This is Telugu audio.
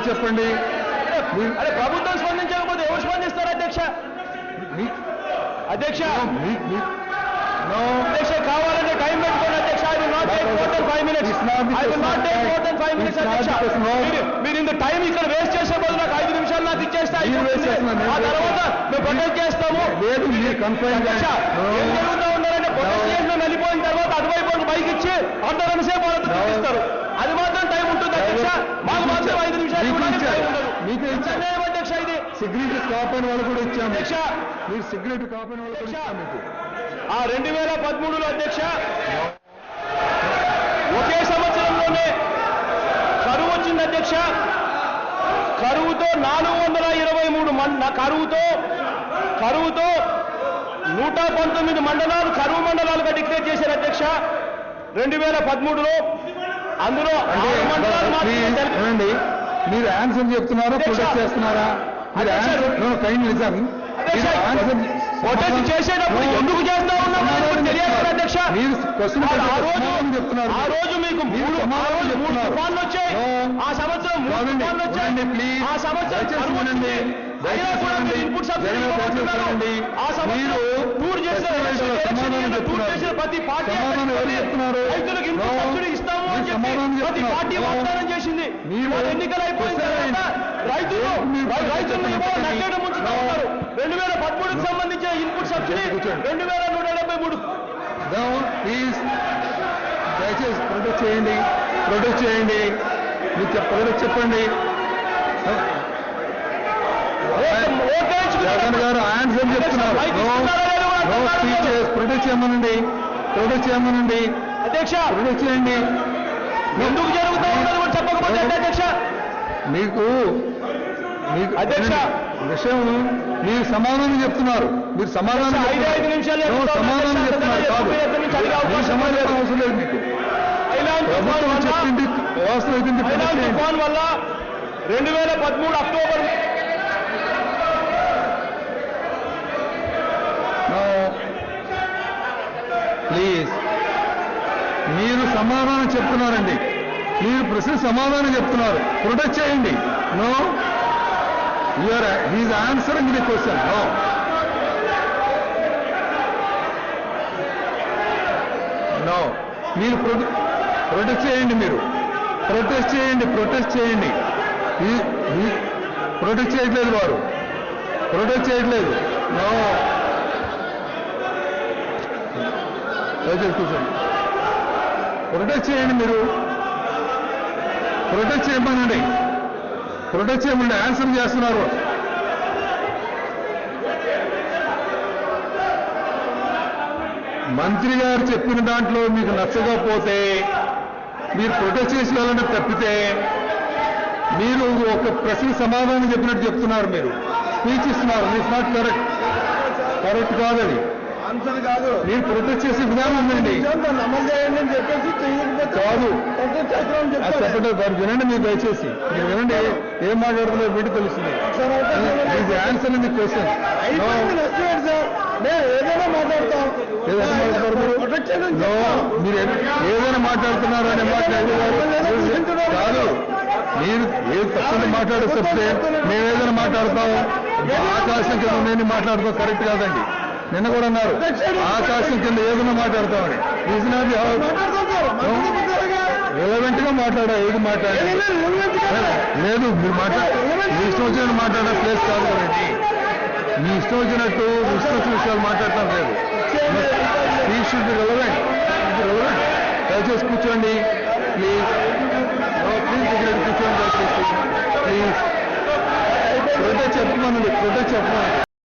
చెప్పండి. అదే ప్రభుత్వం స్పందించకపోతే ఎవరు స్పందిస్తారు అధ్యక్ష? అధ్యక్ష అధ్యక్ష కావాలంటే టైం పెట్టుకోండి అధ్యక్ష. I will not take more than 5 minutes. I will not take more than 5 minutes అధ్యక్ష. మీరు ఇంత టైం ఇక్కడ వేస్ట్ చేసే బదులు నాకు 5 నిమిషాలు నాకు ఇచ్చేస్తే ఆ తర్వాత మేము ప్రొటెస్ట్ చేస్తాము. లేదు మీరు కన్ఫైన్ ఏం జరుగుతూ ఉన్నారంటే ప్రొటెస్ట్ చేసి మేము వెళ్ళిపోయిన తర్వాత అటువైపు బైక్ ఇచ్చి అర్ధగంట సేపు వాళ్ళతో చూపిస్తారు. అది మాత్రం టైం ఉంటుంది అధ్యక్ష. మాకు మాత్రం 5 నిమిషాలు మీకు అన్యాయం అధ్యక్ష. ఇది సిగరెట్ కాపైన వాళ్ళు కూడా ఇచ్చాము అధ్యక్ష. మీరు సిగరెట్ కాపైన వాళ్ళు కూడా ఇచ్చాము మీకు. 2013లో అధ్యక్ష ఒకే సంవత్సరంలోనే కరువు వచ్చింది అధ్యక్ష. కరువుతో 423 కరువుతో 119 మండలాలు కరువు మండలాలుగా డిక్లేర్ చేశారు అధ్యక్ష 2013లో. అందులో 6 మండలాలు మాత్రమే. మీరు ఆన్సర్ చెప్తున్నారా ప్రొటెస్ట్ చేస్తున్నారా? మీరు ఆన్సర్ ప్రొటెస్ట్ చేసేటప్పుడు ఎందుకు చేస్తా ఉన్నామో తెలియదు అధ్యక్ష. ఆ రోజు మీకు 3 తుఫాన్లు వచ్చాయి. ఆ సంవత్సరం 3 తుఫాన్లు వచ్చాయి. ఆ సంవత్సరం ఇన్పుట్ సబ్సిడీ ఆ సంవత్సరం టూర్ చేసిన ప్రతి పార్టీ రైతులకు ఇన్పుట్ సబ్సిడీ ఇస్తాము అని చెప్పి ప్రతి పార్టీ వాగ్దానం చేసింది. ఎన్నికలు అయిపోయిన తర్వాత రైతులు నష్టం ముంచుతా ఉన్నారు. 2013కు సంబంధించిన ఇన్పుట్ సబ్సిడీ 2173. దయచేసి ప్రొటెస్ట్ చేయండి. ప్రొటెస్ట్ చెప్పండి. జగన్ గారు ఆన్సర్ చెప్తున్నారు. ప్రొటెస్ట్ చేయమనండి అధ్యక్ష. ప్రొటెస్ట్ చేయండి. ఎందుకు జరుగుతూ ఉన్నది కూడా చెప్పకపోతే అధ్యక్ష మీకు అధ్యక్ష విషయం మీరు సమాధానం చెప్తున్నారు. మీరు సమాధానం 5 నిమిషాలు చెప్తున్నారు కాదు. సమాధానం అవసరం లేదు మీకు. ప్రభుత్వం చెప్పింది వ్యవస్థ తుఫాన్ వల్ల 2013 అక్టోబర్ ప్లీజ్ మీరు సమాధానం చెప్తున్నారండి. మీరు ప్రశ్న సమాధానం చెప్తున్నారు. ప్రొటెస్ట్ చేయండి. No he's answering the question. No మీరు ప్రొటెస్ట్ చేయండి. ప్రొటెస్ట్ చేయండి. ప్రొటెస్ట్ చేయట్లేదు వారు. ప్రొటెస్ట్ చేయట్లేదు. నో కూర్చోండి. ప్రొటెస్ట్ చేయండి. మీరు ప్రొటెస్ట్ చేయమనండి. ఆన్సర్ చేస్తున్నారు. మంత్రి గారు చెప్పిన దాంట్లో మీకు నచ్చకపోతే మీరు ప్రొటెస్ట్ చేసి వెళ్ళండి తప్పితే మీరు ఒక ప్రశ్న సమాధానం చెప్పినట్టు చెప్తున్నారు. మీరు స్పీచ్ ఇస్తున్నారు. ఇట్స్ నాట్ కరెక్ట్ కాదని. మీరు ప్రొటెస్ట్ చేసే విధానం ఉందండి. కాదు చెప్పండి. వారు వినండి. మీరు దయచేసి మీరు వినండి. ఏం మాట్లాడుతున్నారు వీటి తెలుస్తుంది. ఇది ఆన్సర్ ఇన్ ది క్వశ్చన్. ఏదైనా మాట్లాడతాం. మీరు ఏదైనా మాట్లాడుతున్నారు అనే మాట్లాడేవారు కాదు. మీరు ఏది తప్పని మాట్లాడేస్తే మేము ఏదైనా మాట్లాడతాం. ఆకాశం కింద నేను మాట్లాడతాం. కరెక్ట్ కాదండి. నిన్న కూడా అన్నారు ఆకాశం కింద ఏదైనా మాట్లాడతామని. రిలవెంట్ గా మాట్లాడా. ఏది మాట్లాడాలి లేదు. మీరు మీ ఇష్టం వచ్చినట్టు మాట్లాడే ప్లేస్ కాదు కదండి. మీ ఇష్టం వచ్చినట్టు విషయాలు మాట్లాడటం లేదు. రిలవెంట్. దయచేసి కూర్చోండి ప్లీజ్. కూర్చోండి దయచేసి ప్లీజ్. ప్రొటెస్ట్ చెప్పమనండి.